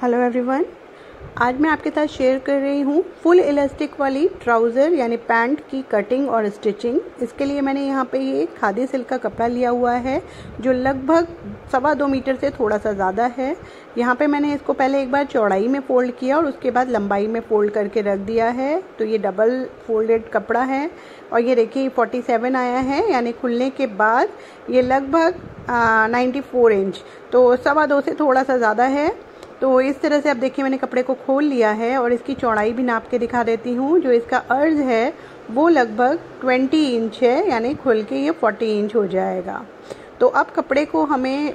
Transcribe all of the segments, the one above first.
Hello everyone, आज मैं आपके साथ शेयर कर रही हूँ फुल इलास्टिक वाली ट्राउज़र यानी पैंट की कटिंग और स्टिचिंग। इसके लिए मैंने यहाँ पे ये खादी सिल्क का कपड़ा लिया हुआ है जो लगभग 2.25 मीटर से थोड़ा सा ज़्यादा है। यहाँ पे मैंने इसको पहले एक बार चौड़ाई में फ़ोल्ड किया और उसके बाद लंबाई में फ़ोल्ड करके रख दिया है। तो ये डबल फोल्डेड कपड़ा है और ये देखिए 47 आया है, यानी खुलने के बाद ये लगभग 94 इंच, तो 2.25 से थोड़ा सा ज़्यादा है। तो इस तरह से अब देखिए मैंने कपड़े को खोल लिया है और इसकी चौड़ाई भी नाप के दिखा देती हूँ। जो इसका अर्ज है वो लगभग 20 इंच है, यानी खुल के ये 40 इंच हो जाएगा। तो अब कपड़े को हमें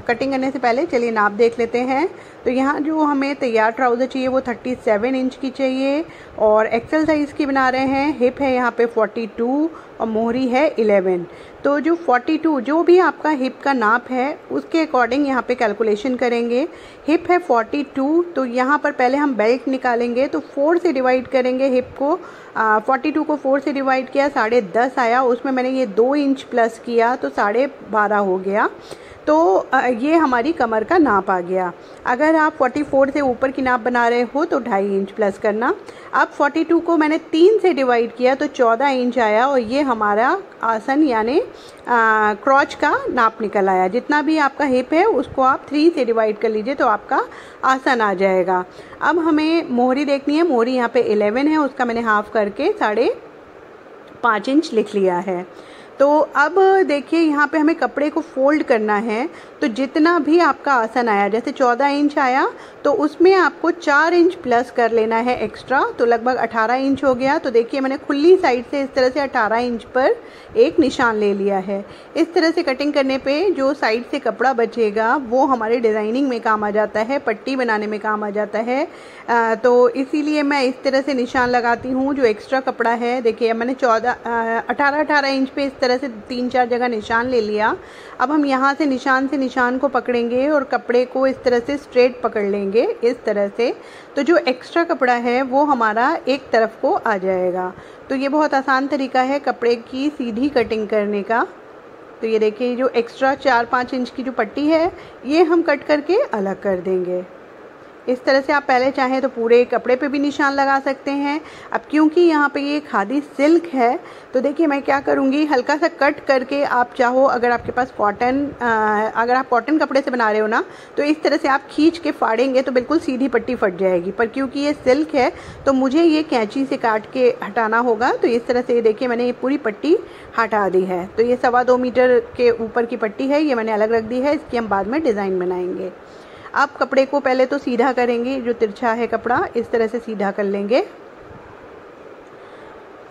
कटिंग करने से पहले चलिए नाप देख लेते हैं। तो यहाँ जो हमें तैयार ट्राउज़र चाहिए वो 37 इंच की चाहिए और एक्सेल साइज़ की बना रहे हैं। हिप है यहाँ पे 42 और मोहरी है 11। तो जो 42 जो भी आपका हिप का नाप है उसके अकॉर्डिंग यहाँ पे कैलकुलेशन करेंगे। हिप है 42, तो यहाँ पर पहले हम बेल्ट निकालेंगे तो 4 से डिवाइड करेंगे हिप को। 42 को 4 से डिवाइड किया 10.5 आया, उसमें मैंने ये 2 इंच प्लस किया तो 12.5 हो गया। तो ये हमारी कमर का नाप आ गया। अगर आप 44 से ऊपर की नाप बना रहे हो तो 2.5 इंच प्लस करना। अब 42 को मैंने 3 से डिवाइड किया तो 14 इंच आया और ये हमारा आसन यानी क्रॉच का नाप निकल आया। जितना भी आपका हिप है उसको आप 3 से डिवाइड कर लीजिए तो आपका आसन आ जाएगा। अब हमें मोहरी देखनी है। मोहरी यहाँ पे 11 है, उसका मैंने हाफ करके 5.5 इंच लिख लिया है। तो अब देखिए यहाँ पे हमें कपड़े को फोल्ड करना है। तो जितना भी आपका आसन आया, जैसे 14 इंच आया तो उसमें आपको 4 इंच प्लस कर लेना है एक्स्ट्रा, तो लगभग 18 इंच हो गया। तो देखिए मैंने खुली साइड से इस तरह से 18 इंच पर एक निशान ले लिया है। इस तरह से कटिंग करने पे जो साइड से कपड़ा बचेगा वो हमारे डिज़ाइनिंग में काम आ जाता है, पट्टी बनाने में काम आ जाता है। तो इसीलिए मैं इस तरह से निशान लगाती हूँ। जो एक्स्ट्रा कपड़ा है देखिए मैंने 18 इंच पे इस तरह से 3-4 जगह निशान ले लिया। अब हम यहाँ से निशान को पकड़ेंगे और कपड़े को इस तरह से स्ट्रेट पकड़ लेंगे इस तरह से। तो जो एक्स्ट्रा कपड़ा है वो हमारा एक तरफ को आ जाएगा। तो ये बहुत आसान तरीका है कपड़े की सीधी कटिंग करने का। तो ये देखिए जो एक्स्ट्रा 4-5 इंच की जो पट्टी है ये हम कट करके अलग कर देंगे। इस तरह से आप पहले चाहें तो पूरे कपड़े पे भी निशान लगा सकते हैं। अब क्योंकि यहाँ पे ये खादी सिल्क है तो देखिए मैं क्या करूँगी, हल्का सा कट करके आप चाहो, अगर आपके पास अगर आप कॉटन कपड़े से बना रहे हो ना तो इस तरह से आप खींच के फाड़ेंगे तो बिल्कुल सीधी पट्टी फट जाएगी। पर क्योंकि ये सिल्क है तो मुझे ये कैंची से काट के हटाना होगा। तो इस तरह से देखिए मैंने ये पूरी पट्टी हटा दी है। तो ये 2.25 मीटर के ऊपर की पट्टी है, ये मैंने अलग रख दी है। इसकी हम बाद में डिज़ाइन बनाएंगे। आप कपड़े को पहले तो सीधा करेंगे, जो तिरछा है कपड़ा इस तरह से सीधा कर लेंगे।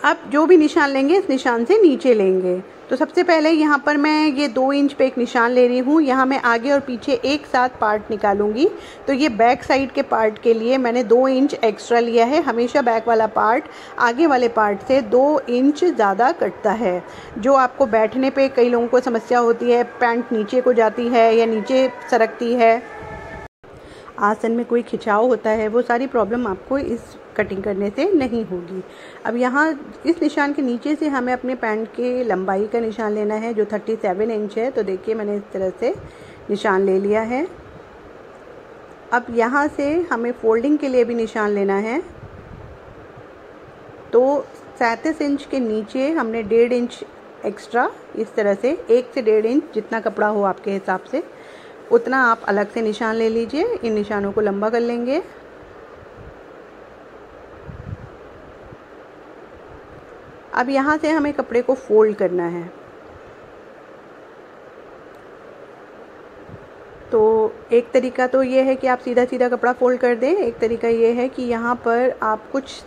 अब जो भी निशान लेंगे इस निशान से नीचे लेंगे। तो सबसे पहले यहाँ पर मैं ये 2 इंच पे एक निशान ले रही हूँ। यहाँ मैं आगे और पीछे एक साथ पार्ट निकालूंगी। तो ये बैक साइड के पार्ट के लिए मैंने 2 इंच एक्स्ट्रा लिया है। हमेशा बैक वाला पार्ट आगे वाले पार्ट से 2 इंच ज़्यादा कटता है। जो आपको बैठने पे कई लोगों को समस्या होती है, पैंट नीचे को जाती है या नीचे सरकती है, आसन में कोई खिंचाव होता है, वो सारी प्रॉब्लम आपको इस कटिंग करने से नहीं होगी। अब यहाँ इस निशान के नीचे से हमें अपने पैंट के लंबाई का निशान लेना है जो 37 इंच है। तो देखिए मैंने इस तरह से निशान ले लिया है। अब यहाँ से हमें फोल्डिंग के लिए भी निशान लेना है। तो 37 इंच के नीचे हमने 1.5 इंच एक्स्ट्रा इस तरह से 1 से 1.5 इंच जितना कपड़ा हो आपके हिसाब से उतना आप अलग से निशान ले लीजिए। इन निशानों को लंबा कर लेंगे। अब यहाँ से हमें कपड़े को फोल्ड करना है। तो एक तरीका तो ये है कि आप सीधा सीधा कपड़ा फोल्ड कर दें। एक तरीका ये है कि यहाँ पर आप कुछ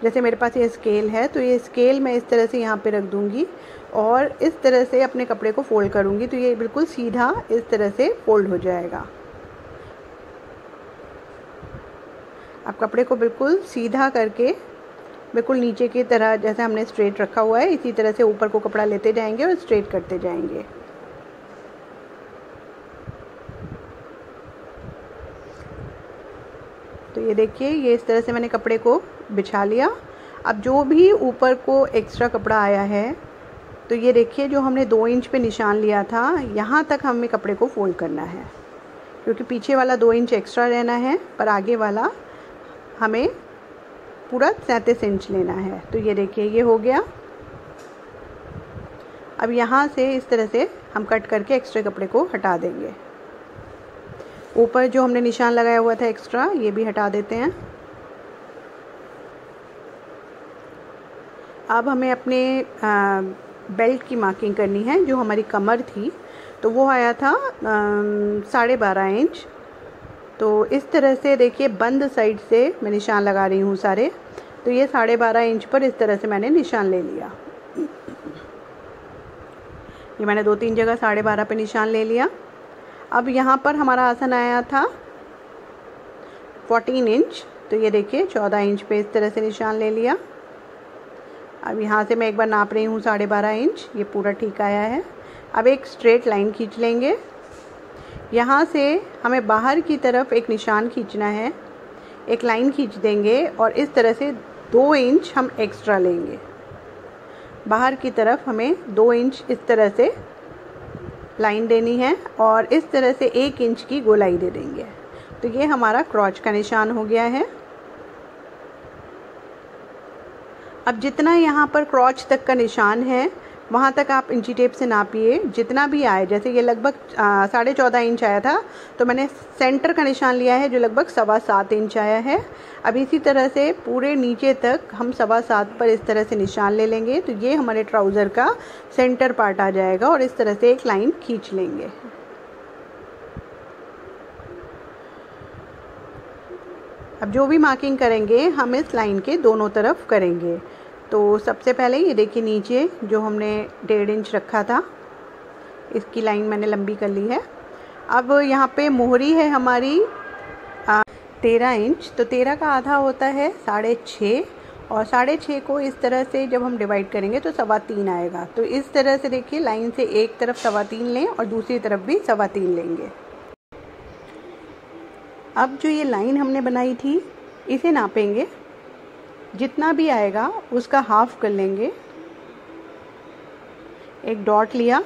जैसे मेरे पास ये स्केल है तो ये स्केल मैं इस तरह से यहाँ पे रख दूँगी और इस तरह से अपने कपड़े को फोल्ड करूँगी तो ये बिल्कुल सीधा इस तरह से फोल्ड हो जाएगा। आप कपड़े को बिल्कुल सीधा करके बिल्कुल नीचे की तरह जैसे हमने स्ट्रेट रखा हुआ है इसी तरह से ऊपर को कपड़ा लेते जाएंगे और स्ट्रेट करते जाएंगे। तो ये देखिए ये इस तरह से मैंने कपड़े को बिछा लिया। अब जो भी ऊपर को एक्स्ट्रा कपड़ा आया है तो ये देखिए जो हमने 2 इंच पे निशान लिया था यहाँ तक हमें कपड़े को फोल्ड करना है। क्योंकि पीछे वाला 2 इंच एक्स्ट्रा रहना है, पर आगे वाला हमें पूरा 37 इंच लेना है। तो ये देखिए ये हो गया। अब यहाँ से इस तरह से हम कट करके एक्स्ट्रा कपड़े को हटा देंगे। ऊपर जो हमने निशान लगाया हुआ था एक्स्ट्रा, ये भी हटा देते हैं। अब हमें अपने बेल्ट की मार्किंग करनी है। जो हमारी कमर थी तो वो आया था 12.5 इंच। तो इस तरह से देखिए बंद साइड से मैं निशान लगा रही हूँ सारे। तो ये 12.5 इंच पर इस तरह से मैंने निशान ले लिया। ये मैंने 2-3 जगह 12.5 पे निशान ले लिया। अब यहाँ पर हमारा आसन आया था 14 इंच। तो ये देखिए 14 इंच पे इस तरह से निशान ले लिया। अब यहाँ से मैं एक बार नाप रही हूँ 12.5 इंच, ये पूरा ठीक आया है। अब एक स्ट्रेट लाइन खींच लेंगे। यहाँ से हमें बाहर की तरफ एक निशान खींचना है, एक लाइन खींच देंगे और इस तरह से 2 इंच हम एक्स्ट्रा लेंगे। बाहर की तरफ हमें 2 इंच इस तरह से लाइन देनी है और इस तरह से 1 इंच की गोलाई दे देंगे। तो ये हमारा क्रॉच का निशान हो गया है। अब जितना यहाँ पर क्रॉच तक का निशान है वहाँ तक आप इंची टेप से नापिए, जितना भी आए। जैसे ये लगभग 14.5 इंच आया था, तो मैंने सेंटर का निशान लिया है जो लगभग 7.25 इंच आया है। अब इसी तरह से पूरे नीचे तक हम 7.25 पर इस तरह से निशान ले लेंगे। तो ये हमारे ट्राउज़र का सेंटर पार्ट आ जाएगा और इस तरह से एक लाइन खींच लेंगे। अब जो भी मार्किंग करेंगे हम इस लाइन के दोनों तरफ करेंगे। तो सबसे पहले ये देखिए नीचे जो हमने 1.5 इंच रखा था, इसकी लाइन मैंने लंबी कर ली है। अब यहाँ पे मोहरी है हमारी 13 इंच। तो 13 का आधा होता है 6.5 और 6.5 को इस तरह से जब हम डिवाइड करेंगे तो 3.25 आएगा। तो इस तरह से देखिए लाइन से एक तरफ 3.25 लें और दूसरी तरफ भी 3.25 लेंगे। अब जो ये लाइन हमने बनाई थी इसे नापेंगे, जितना भी आएगा उसका हाफ कर लेंगे। एक डॉट लिया,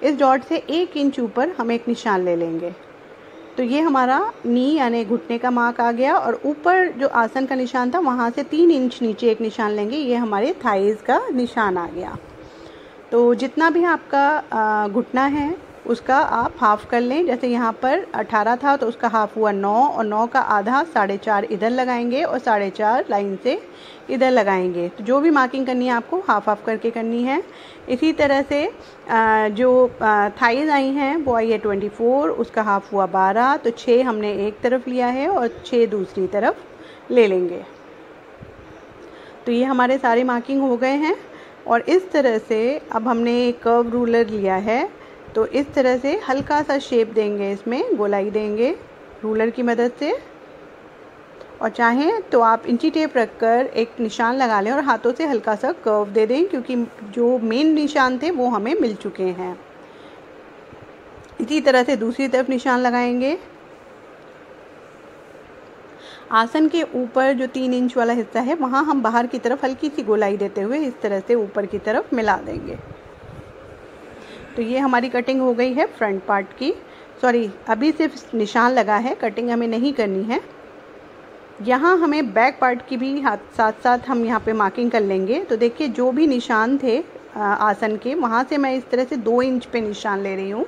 इस डॉट से 1 इंच ऊपर हम एक निशान ले लेंगे। तो ये हमारा नी यानी घुटने का मार्क आ गया और ऊपर जो आसन का निशान था वहाँ से 3 इंच नीचे एक निशान लेंगे। ये हमारे थाइज़ का निशान आ गया। तो जितना भी आपका घुटना है उसका आप हाफ़ कर लें। जैसे यहाँ पर 18 था तो उसका हाफ़ हुआ 9 और 9 का आधा 4.5 इधर लगाएंगे और 4.5 लाइन से इधर लगाएंगे। तो जो भी मार्किंग करनी है आपको हाफ़ करके करनी है। इसी तरह से जो थाइज़ आई हैं वो आई है 24, उसका हाफ़ हुआ 12। तो 6 हमने एक तरफ लिया है और 6 दूसरी तरफ ले लेंगे। तो ये हमारे सारे मार्किंग हो गए हैं और इस तरह से अब हमने कर्व रूलर लिया है। तो इस तरह से हल्का सा शेप देंगे, इसमें गोलाई देंगे रूलर की मदद से। और चाहें तो आप इंची टेप रखकर एक निशान लगा लें और हाथों से हल्का सा कर्व दे दें, क्योंकि जो मेन निशान थे वो हमें मिल चुके हैं। इसी तरह से दूसरी तरफ निशान लगाएंगे। आसन के ऊपर जो 3 इंच वाला हिस्सा है वहाँ हम बाहर की तरफ हल्की सी गोलाई देते हुए इस तरह से ऊपर की तरफ मिला देंगे। तो ये हमारी कटिंग हो गई है फ्रंट पार्ट की। सॉरी, अभी सिर्फ निशान लगा है, कटिंग हमें नहीं करनी है। यहाँ हमें बैक पार्ट की भी साथ साथ हम यहाँ पे मार्किंग कर लेंगे। तो देखिए जो भी निशान थे आसन के, वहाँ से मैं इस तरह से 2 इंच पे निशान ले रही हूँ।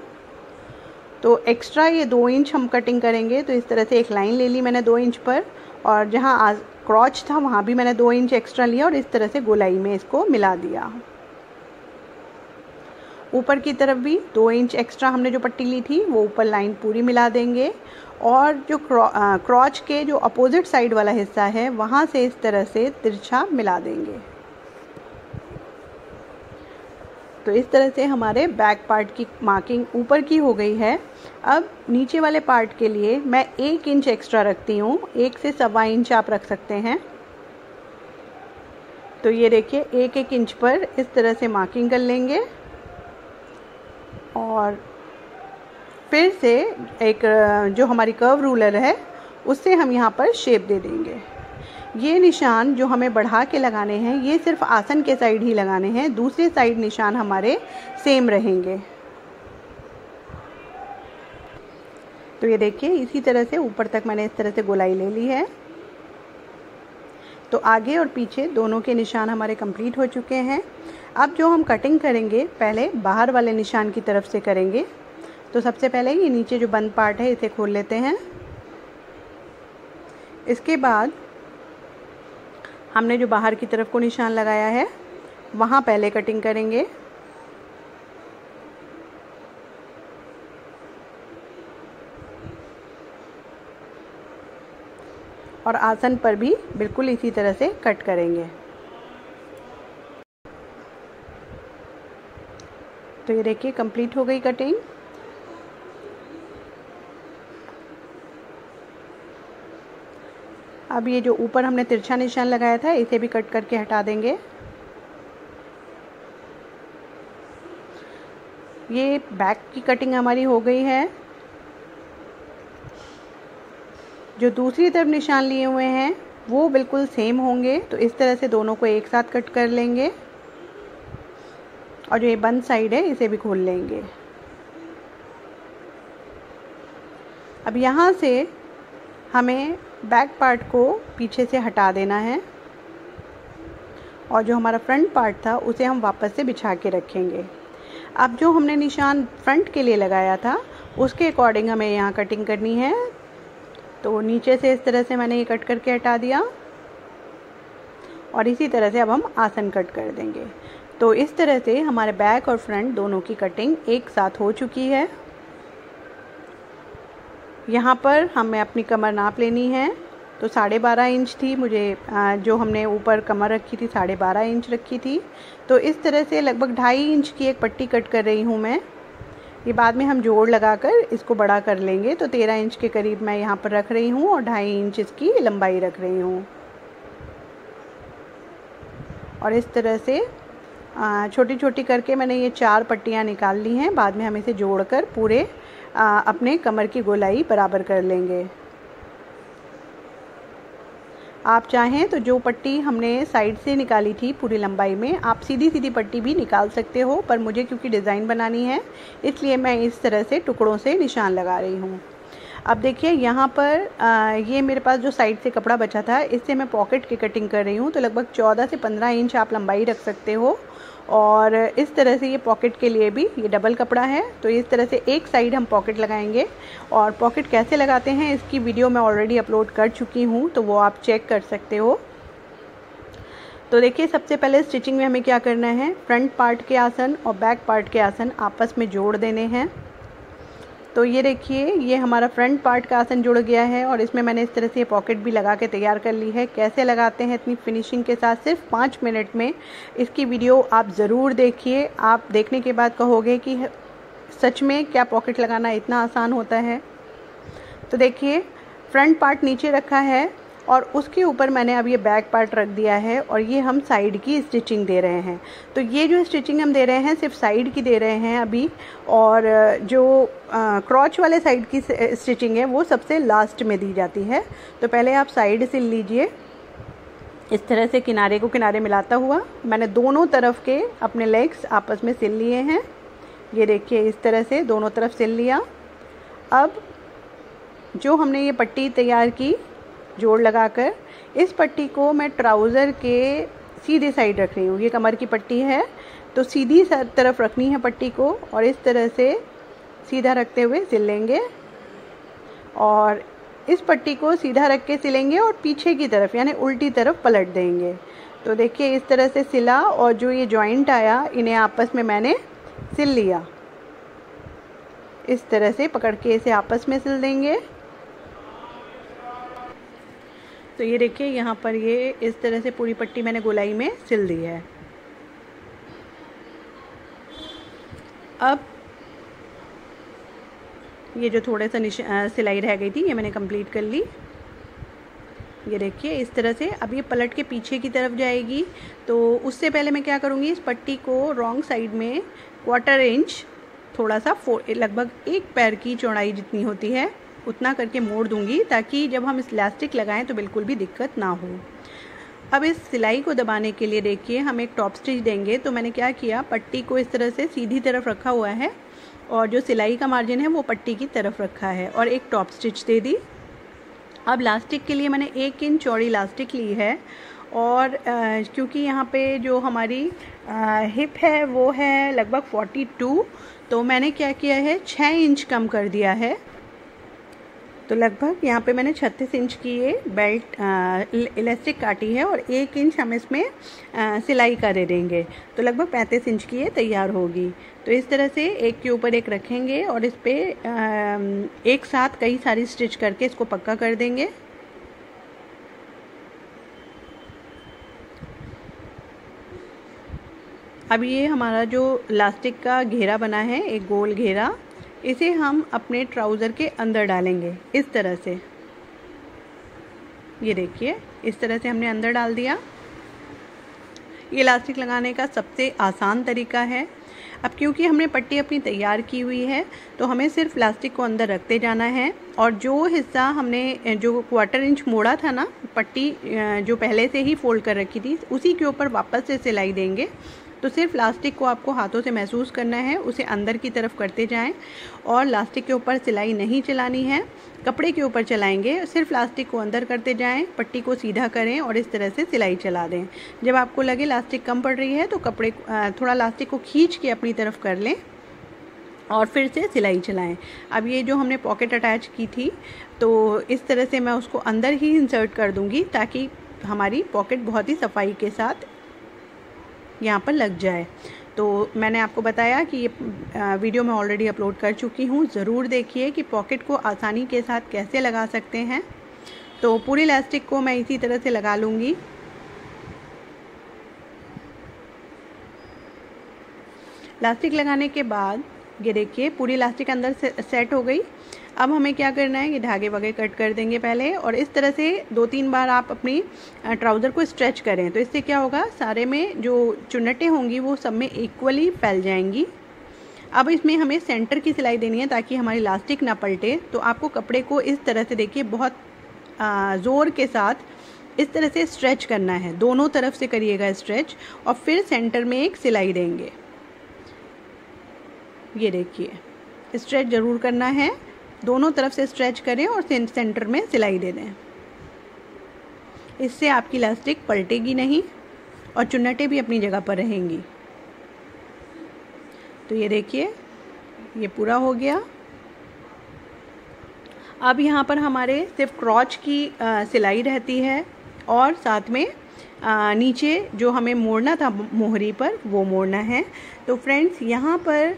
तो एक्स्ट्रा ये 2 इंच हम कटिंग करेंगे। तो इस तरह से एक लाइन ले ली मैंने 2 इंच पर, और जहाँ क्रॉच था वहाँ भी मैंने 2 इंच एक्स्ट्रा लिया और इस तरह से गोलाई में इसको मिला दिया। ऊपर की तरफ भी 2 इंच एक्स्ट्रा हमने जो पट्टी ली थी वो ऊपर लाइन पूरी मिला देंगे। और जो क्रॉच के जो अपोजिट साइड वाला हिस्सा है वहाँ से इस तरह से तिरछा मिला देंगे। तो इस तरह से हमारे बैक पार्ट की मार्किंग ऊपर की हो गई है। अब नीचे वाले पार्ट के लिए मैं 1 इंच एक्स्ट्रा रखती हूँ, 1 से 1.25 इंच आप रख सकते हैं। तो ये देखिए 1-1 इंच पर इस तरह से मार्किंग कर लेंगे और फिर से एक जो हमारी कर्व रूलर है उससे हम यहाँ पर शेप दे देंगे। ये निशान जो हमें बढ़ा के लगाने हैं ये सिर्फ आसन के साइड ही लगाने हैं, दूसरे साइड निशान हमारे सेम रहेंगे। तो ये देखिए इसी तरह से ऊपर तक मैंने इस तरह से गोलाई ले ली है। तो आगे और पीछे दोनों के निशान हमारे कंप्लीट हो चुके हैं। अब जो हम कटिंग करेंगे पहले बाहर वाले निशान की तरफ से करेंगे। तो सबसे पहले ये नीचे जो बंद पार्ट है इसे खोल लेते हैं। इसके बाद हमने जो बाहर की तरफ को निशान लगाया है वहाँ पहले कटिंग करेंगे। और आसन पर भी बिल्कुल इसी तरह से कट करेंगे। तो ये देखिए कंप्लीट हो गई कटिंग। अब ये जो ऊपर हमने तिरछा निशान लगाया था इसे भी कट करके हटा देंगे। ये बैक की कटिंग हमारी हो गई है। जो दूसरी तरफ निशान लिए हुए हैं वो बिल्कुल सेम होंगे, तो इस तरह से दोनों को एक साथ कट कर लेंगे। और जो ये बंद साइड है इसे भी खोल लेंगे। अब यहाँ से हमें बैक पार्ट को पीछे से हटा देना है और जो हमारा फ्रंट पार्ट था उसे हम वापस से बिछा के रखेंगे। अब जो हमने निशान फ्रंट के लिए लगाया था उसके अकॉर्डिंग हमें यहाँ कटिंग करनी है। तो नीचे से इस तरह से मैंने ये कट करके हटा दिया और इसी तरह से अब हम आसन कट कर देंगे। तो इस तरह से हमारे बैक और फ्रंट दोनों की कटिंग एक साथ हो चुकी है। यहाँ पर हमें अपनी कमर नाप लेनी है। तो 12.5 इंच थी मुझे, जो हमने ऊपर कमर रखी थी 12.5 इंच रखी थी। तो इस तरह से लगभग 2.5 इंच की एक पट्टी कट कर रही हूँ मैं। ये बाद में हम जोड़ लगाकर इसको बड़ा कर लेंगे। तो 13 इंच के करीब मैं यहाँ पर रख रही हूँ और 2.5 इंच इसकी लंबाई रख रही हूँ। और इस तरह से छोटी छोटी करके मैंने ये 4 पट्टियाँ निकाल ली हैं। बाद में हम इसे जोड़कर पूरे अपने कमर की गोलाई बराबर कर लेंगे। आप चाहें तो जो पट्टी हमने साइड से निकाली थी पूरी लंबाई में, आप सीधी सीधी पट्टी भी निकाल सकते हो, पर मुझे क्योंकि डिज़ाइन बनानी है इसलिए मैं इस तरह से टुकड़ों से निशान लगा रही हूँ। अब देखिए यहाँ पर ये मेरे पास जो साइड से कपड़ा बचा था इससे मैं पॉकेट की कटिंग कर रही हूँ। तो लगभग 14 से 15 इंच आप लंबाई रख सकते हो। और इस तरह से ये पॉकेट के लिए भी ये डबल कपड़ा है। तो इस तरह से एक साइड हम पॉकेट लगाएंगे और पॉकेट कैसे लगाते हैं इसकी वीडियो मैं ऑलरेडी अपलोड कर चुकी हूँ, तो वो आप चेक कर सकते हो। तो देखिए सबसे पहले स्टिचिंग में हमें क्या करना है, फ्रंट पार्ट के आसन और बैक पार्ट के आसन आपस में जोड़ देने हैं। तो ये देखिए ये हमारा फ्रंट पार्ट का आसन जुड़ गया है और इसमें मैंने इस तरह से पॉकेट भी लगा के तैयार कर ली है। कैसे लगाते हैं इतनी फिनिशिंग के साथ सिर्फ 5 मिनट में, इसकी वीडियो आप ज़रूर देखिए। आप देखने के बाद कहोगे कि सच में क्या पॉकेट लगाना इतना आसान होता है। तो देखिए फ्रंट पार्ट नीचे रखा है और उसके ऊपर मैंने अब ये बैक पार्ट रख दिया है और ये हम साइड की स्टिचिंग दे रहे हैं। तो ये जो स्टिचिंग हम दे रहे हैं सिर्फ साइड की दे रहे हैं अभी, और जो क्रॉच वाले साइड की स्टिचिंग है वो सबसे लास्ट में दी जाती है। तो पहले आप साइड सिल लीजिए इस तरह से, किनारे को किनारे मिलाता हुआ। मैंने दोनों तरफ के अपने लेग्स आपस में सिल लिए हैं। ये देखिए इस तरह से दोनों तरफ सिल लिया। अब जो हमने ये पट्टी तैयार की जोड़ लगाकर, इस पट्टी को मैं ट्राउज़र के सीधे साइड रख रही हूँ। ये कमर की पट्टी है तो सीधी तरफ रखनी है पट्टी को और इस तरह से सीधा रखते हुए सिल लेंगे। और इस पट्टी को सीधा रख के सिलेंगे और पीछे की तरफ यानी उल्टी तरफ पलट देंगे। तो देखिए इस तरह से सिला और जो ये जॉइंट आया इन्हें आपस में मैंने सिल लिया। इस तरह से पकड़ के इसे आपस में सिल देंगे। तो ये देखिए यहाँ पर ये इस तरह से पूरी पट्टी मैंने गोलाई में सिल दी है। अब ये जो थोड़ा सा सिलाई रह गई थी ये मैंने कंप्लीट कर ली। ये देखिए इस तरह से अब ये पलट के पीछे की तरफ जाएगी। तो उससे पहले मैं क्या करूँगी, इस पट्टी को रॉन्ग साइड में 1/4 इंच थोड़ा सा लगभग 1 पैर की चौड़ाई जितनी होती है उतना करके मोड़ दूंगी, ताकि जब हम इलास्टिक लगाएं तो बिल्कुल भी दिक्कत ना हो। अब इस सिलाई को दबाने के लिए देखिए हम एक टॉप स्टिच देंगे। तो मैंने क्या किया, पट्टी को इस तरह से सीधी तरफ रखा हुआ है और जो सिलाई का मार्जिन है वो पट्टी की तरफ रखा है और एक टॉप स्टिच दे दी। अब लास्टिक के लिए मैंने 1 इंच चौड़ी लास्टिक ली है और क्योंकि यहाँ पे जो हमारी हिप है वो है लगभग 42, तो मैंने क्या किया है 6 इंच कम कर दिया है। तो लगभग यहाँ पे मैंने 36 इंच की ये बेल्ट इलास्टिक काटी है और 1 इंच हम इसमें सिलाई का दे देंगे, तो लगभग 35 इंच की ये तैयार होगी। तो इस तरह से एक के ऊपर एक रखेंगे और इस पर एक साथ कई सारी स्टिच करके इसको पक्का कर देंगे। अब ये हमारा जो लास्टिक का घेरा बना है, एक गोल घेरा, इसे हम अपने ट्राउज़र के अंदर डालेंगे इस तरह से। ये देखिए इस तरह से हमने अंदर डाल दिया। ये इलास्टिक लगाने का सबसे आसान तरीका है। अब क्योंकि हमने पट्टी अपनी तैयार की हुई है तो हमें सिर्फ इलास्टिक को अंदर रखते जाना है और जो हिस्सा हमने जो 1/4 इंच मोड़ा था ना, पट्टी जो पहले से ही फोल्ड कर रखी थी, उसी के ऊपर वापस से सिलाई देंगे। तो सिर्फ लास्टिक को आपको हाथों से महसूस करना है, उसे अंदर की तरफ करते जाएं और लास्टिक के ऊपर सिलाई नहीं चलानी है, कपड़े के ऊपर चलाएंगे। सिर्फ लास्टिक को अंदर करते जाएं, पट्टी को सीधा करें और इस तरह से सिलाई चला दें। जब आपको लगे लास्टिक कम पड़ रही है तो कपड़े थोड़ा लास्टिक को खींच के अपनी तरफ कर लें और फिर से सिलाई चलाएं। अब ये जो हमने पॉकेट अटैच की थी तो इस तरह से मैं उसको अंदर ही इंसर्ट कर दूँगी ताकि हमारी पॉकेट बहुत ही सफाई के साथ यहाँ पर लग जाए। तो मैंने आपको बताया कि ये वीडियो मैं ऑलरेडी अपलोड कर चुकी हूँ, ज़रूर देखिए कि पॉकेट को आसानी के साथ कैसे लगा सकते हैं। तो पूरी इलास्टिक को मैं इसी तरह से लगा लूँगी। इलास्टिक लगाने के बाद ये देखिए पूरी इलास्टिक अंदर से सेट हो गई। अब हमें क्या करना है, ये धागे वगैरह कट कर देंगे पहले और इस तरह से 2-3 बार आप अपनी ट्राउज़र को स्ट्रेच करें। तो इससे क्या होगा, सारे में जो चुन्नटें होंगी वो सब में इक्वली फैल जाएंगी। अब इसमें हमें सेंटर की सिलाई देनी है ताकि हमारी इलास्टिक ना पलटे। तो आपको कपड़े को इस तरह से देखिए बहुत ज़ोर के साथ इस तरह से स्ट्रेच करना है, दोनों तरफ से करिएगा स्ट्रेच और फिर सेंटर में एक सिलाई देंगे। ये देखिए स्ट्रेच ज़रूर करना है, दोनों तरफ से स्ट्रेच करें और सेंटर में सिलाई दे दें। इससे आपकी इलास्टिक पलटेगी नहीं और चुन्नटें भी अपनी जगह पर रहेंगी। तो ये देखिए ये पूरा हो गया। अब यहाँ पर हमारे सिर्फ क्रॉच की सिलाई रहती है और साथ में नीचे जो हमें मोड़ना था मोहरी पर वो मोड़ना है। तो फ्रेंड्स यहाँ पर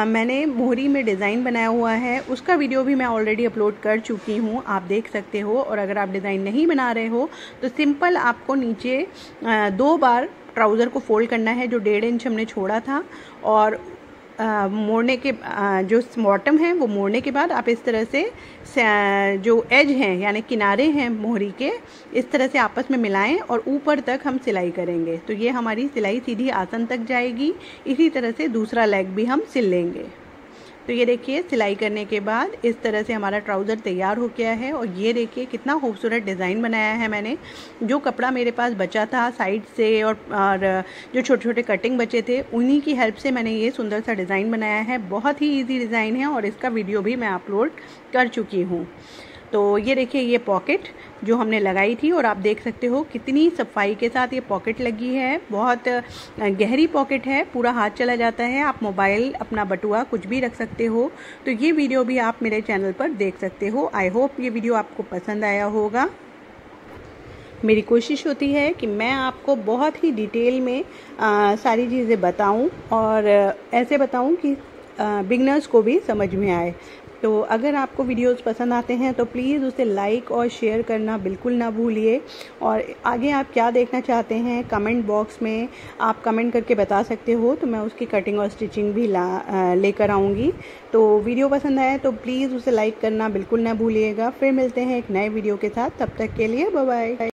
मैंने मोहरी में डिज़ाइन बनाया हुआ है, उसका वीडियो भी मैं ऑलरेडी अपलोड कर चुकी हूँ, आप देख सकते हो। और अगर आप डिज़ाइन नहीं बना रहे हो तो सिंपल आपको नीचे 2 बार ट्राउज़र को फोल्ड करना है जो 1.5 इंच हमने छोड़ा था और मोड़ने के जो बॉटम है वो मोड़ने के बाद आप इस तरह से जो एज हैं यानी किनारे हैं मोहरी के, इस तरह से आपस में मिलाएं और ऊपर तक हम सिलाई करेंगे। तो ये हमारी सिलाई सीधी आसन तक जाएगी। इसी तरह से दूसरा लेग भी हम सिल लेंगे। तो ये देखिए सिलाई करने के बाद इस तरह से हमारा ट्राउज़र तैयार हो गया है। और ये देखिए कितना खूबसूरत डिज़ाइन बनाया है मैंने। जो कपड़ा मेरे पास बचा था साइड से और जो छोटे छोटे कटिंग बचे थे उन्हीं की हेल्प से मैंने ये सुंदर सा डिज़ाइन बनाया है। बहुत ही इजी डिज़ाइन है और इसका वीडियो भी मैं अपलोड कर चुकी हूँ। तो ये देखिए ये पॉकेट जो हमने लगाई थी और आप देख सकते हो कितनी सफाई के साथ ये पॉकेट लगी है। बहुत गहरी पॉकेट है, पूरा हाथ चला जाता है। आप मोबाइल, अपना बटुआ कुछ भी रख सकते हो। तो ये वीडियो भी आप मेरे चैनल पर देख सकते हो। आई होप ये वीडियो आपको पसंद आया होगा। मेरी कोशिश होती है कि मैं आपको बहुत ही डिटेल में सारी चीज़ें बताऊं और ऐसे बताऊं कि बिगनर्स को भी समझ में आए। तो अगर आपको वीडियोस पसंद आते हैं तो प्लीज़ उसे लाइक और शेयर करना बिल्कुल ना भूलिए। और आगे आप क्या देखना चाहते हैं कमेंट बॉक्स में आप कमेंट करके बता सकते हो, तो मैं उसकी कटिंग और स्टिचिंग भी लेकर आऊँगी। तो वीडियो पसंद आए तो प्लीज़ उसे लाइक करना बिल्कुल ना भूलिएगा। फिर मिलते हैं एक नए वीडियो के साथ, तब तक के लिए बाय बाय।